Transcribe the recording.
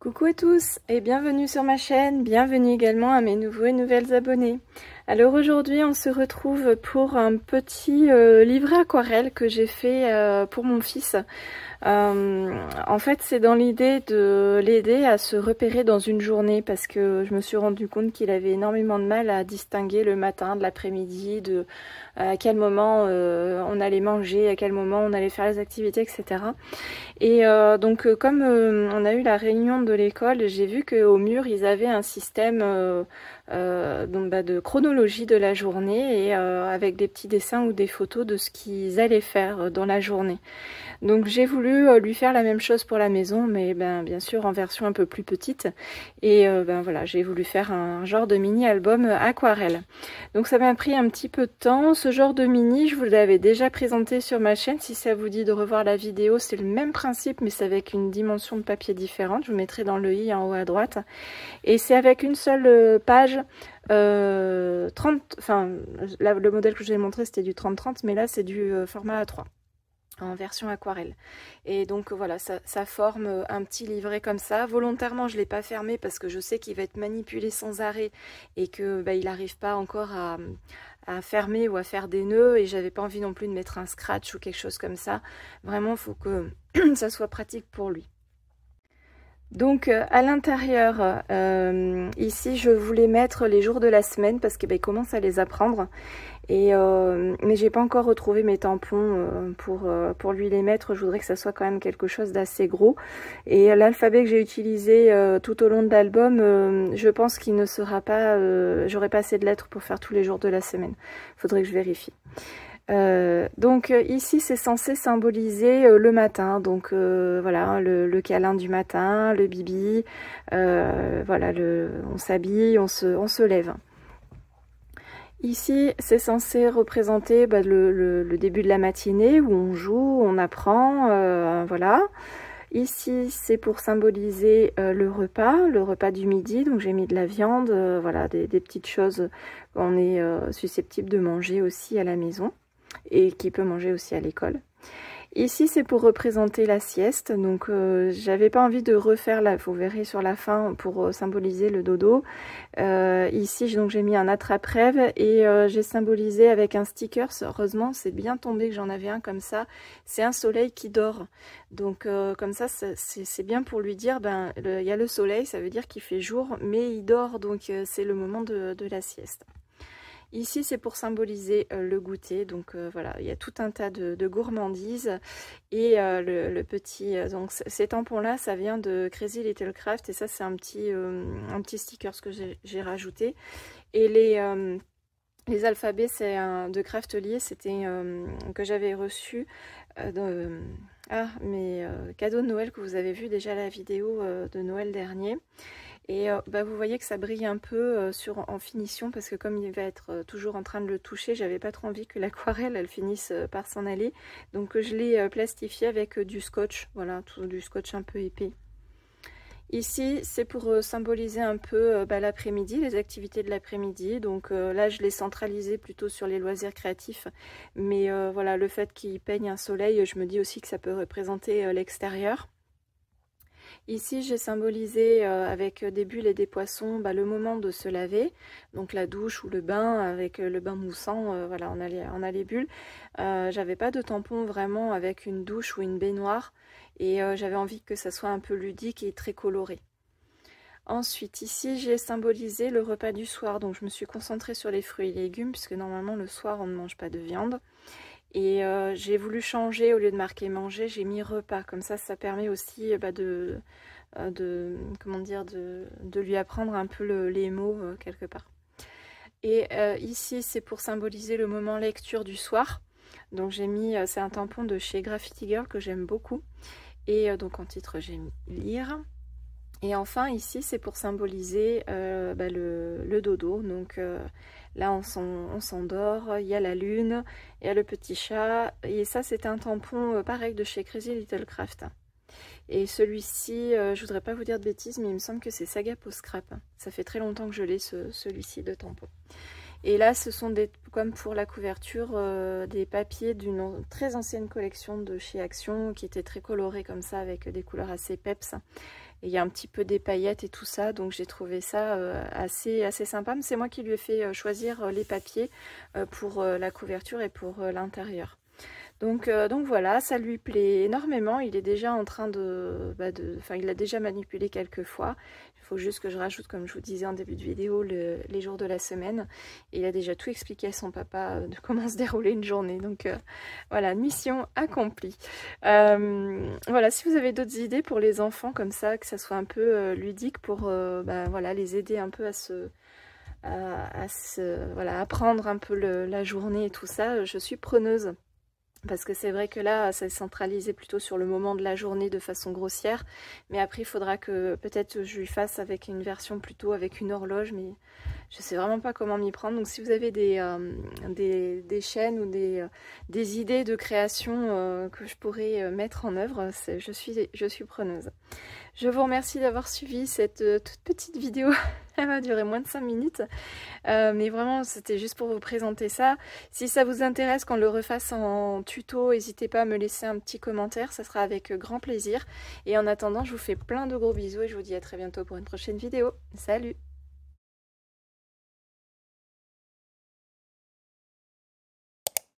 Coucou à tous et bienvenue sur ma chaîne, bienvenue également à mes nouveaux et nouvelles abonnés. Alors aujourd'hui on se retrouve pour un petit livret aquarelle que j'ai fait pour mon fils. En fait c'est dans l'idée de l'aider à se repérer dans une journée parce que je me suis rendu compte qu'il avait énormément de mal à distinguer le matin de l'après-midi, de à quel moment on allait manger, à quel moment on allait faire les activités, etc. Et donc comme on a eu la réunion de l'école, j'ai vu qu'au mur ils avaient un système de chronologie de la journée et avec des petits dessins ou des photos de ce qu'ils allaient faire dans la journée. Donc j'ai voulu lui faire la même chose pour la maison, mais bien sûr en version un peu plus petite. Et voilà, j'ai voulu faire un genre de mini-album aquarelle. Donc ça m'a pris un petit peu de temps. Ce genre de mini, je vous l'avais déjà présenté sur ma chaîne. Si ça vous dit de revoir la vidéo, c'est le même principe, mais c'est avec une dimension de papier différente. Je vous mettrai dans le i en haut à droite. Et c'est avec une seule page. 30, enfin, le modèle que je vous ai montré c'était du 30-30, mais là c'est du format A3 en version aquarelle. Et donc voilà, ça forme un petit livret comme ça. Volontairement je ne l'ai pas fermé parce que je sais qu'il va être manipulé sans arrêt et que il n'arrive pas encore à fermer ou à faire des nœuds, et j'avais pas envie non plus de mettre un scratch ou quelque chose comme ça. Vraiment il faut que ça soit pratique pour lui. Donc à l'intérieur, ici je voulais mettre les jours de la semaine parce qu'il commence à les apprendre. Et mais j'ai pas encore retrouvé mes tampons pour lui les mettre. Je voudrais que ça soit quand même quelque chose d'assez gros. Et l'alphabet que j'ai utilisé tout au long de l'album, je pense qu'il ne sera pas... j'aurai pas assez de lettres pour faire tous les jours de la semaine. Faudrait que je vérifie. Donc ici c'est censé symboliser le matin, donc voilà le câlin du matin, le bibi, voilà on s'habille, on se lève. Ici c'est censé représenter le début de la matinée où on joue, on apprend, voilà. Ici c'est pour symboliser le repas du midi, donc j'ai mis de la viande, voilà des petites choses qu'on est susceptible de manger aussi à la maison et qui peut manger aussi à l'école. Ici c'est pour représenter la sieste, donc j'avais pas envie de refaire là, vous verrez sur la fin, pour symboliser le dodo. Ici donc j'ai mis un attrape-rêve et j'ai symbolisé avec un sticker. Heureusement c'est bien tombé que j'en avais un comme ça, c'est un soleil qui dort, donc comme ça c'est bien pour lui dire il y a le soleil, ça veut dire qu'il fait jour mais il dort, donc c'est le moment de la sieste. Ici c'est pour symboliser le goûter, donc voilà, il y a tout un tas de gourmandises. Et le petit, donc ces tampons là ça vient de Crazy Little Craft, et ça c'est un petit sticker que j'ai rajouté. Et les alphabets c'est de Craftelier, c'était que j'avais reçu mes cadeaux de Noël, que vous avez vu déjà la vidéo de Noël dernier. Et vous voyez que ça brille un peu en finition, parce que comme il va être toujours en train de le toucher, j'avais pas trop envie que l'aquarelle elle finisse par s'en aller. Donc je l'ai plastifié avec du scotch, voilà, du scotch un peu épais. Ici c'est pour symboliser un peu l'après-midi, les activités de l'après-midi. Donc là je l'ai centralisé plutôt sur les loisirs créatifs, mais voilà, le fait qu'il peigne un soleil, je me dis aussi que ça peut représenter l'extérieur. Ici j'ai symbolisé avec des bulles et des poissons le moment de se laver, donc la douche ou le bain, avec le bain moussant, voilà, on a les bulles. J'avais pas de tampon vraiment avec une douche ou une baignoire, et j'avais envie que ça soit un peu ludique et très coloré. Ensuite ici j'ai symbolisé le repas du soir, donc je me suis concentrée sur les fruits et légumes puisque normalement le soir on ne mange pas de viande. Et j'ai voulu changer, au lieu de marquer manger, j'ai mis repas. Comme ça permet aussi comment dire, de lui apprendre un peu les mots quelque part. Et ici, c'est pour symboliser le moment lecture du soir. Donc j'ai mis, c'est un tampon de chez Graffiti Girl que j'aime beaucoup. Et donc en titre, j'ai mis lire. Et enfin ici c'est pour symboliser le dodo, donc là on s'endort, il y a la lune, il y a le petit chat, et ça c'est un tampon pareil de chez Crazy Little Craft. Et celui-ci, je voudrais pas vous dire de bêtises, mais il me semble que c'est Saga Post Scrap. Ça fait très longtemps que je l'ai, celui-ci de tampon. Et là ce sont comme pour la couverture, des papiers d'une très ancienne collection de chez Action, qui était très colorée comme ça, avec des couleurs assez peps. et il y a un petit peu des paillettes et tout ça, donc j'ai trouvé ça assez sympa. C'est moi qui lui ai fait choisir les papiers pour la couverture et pour l'intérieur. Donc voilà, ça lui plaît énormément. Il est déjà en train il l'a déjà manipulé quelques fois. Il faut juste que je rajoute, comme je vous disais en début de vidéo, les jours de la semaine. Et il a déjà tout expliqué à son papa de comment se dérouler une journée. Donc voilà, mission accomplie. Voilà, si vous avez d'autres idées pour les enfants comme ça, que ça soit un peu ludique pour voilà, les aider un peu voilà, apprendre un peu la journée et tout ça, je suis preneuse. Parce que c'est vrai que là, ça est centralisé plutôt sur le moment de la journée de façon grossière. Mais après, il faudra que peut-être je lui fasse avec une version plutôt avec une horloge. Mais je ne sais vraiment pas comment m'y prendre. Donc si vous avez des chaînes ou des idées de création que je pourrais mettre en œuvre, je suis preneuse. Je vous remercie d'avoir suivi cette toute petite vidéo. Elle va durer moins de 5 minutes. Mais vraiment, c'était juste pour vous présenter ça. Si ça vous intéresse qu'on le refasse en tuto, n'hésitez pas à me laisser un petit commentaire. Ça sera avec grand plaisir. Et en attendant, je vous fais plein de gros bisous et je vous dis à très bientôt pour une prochaine vidéo. Salut!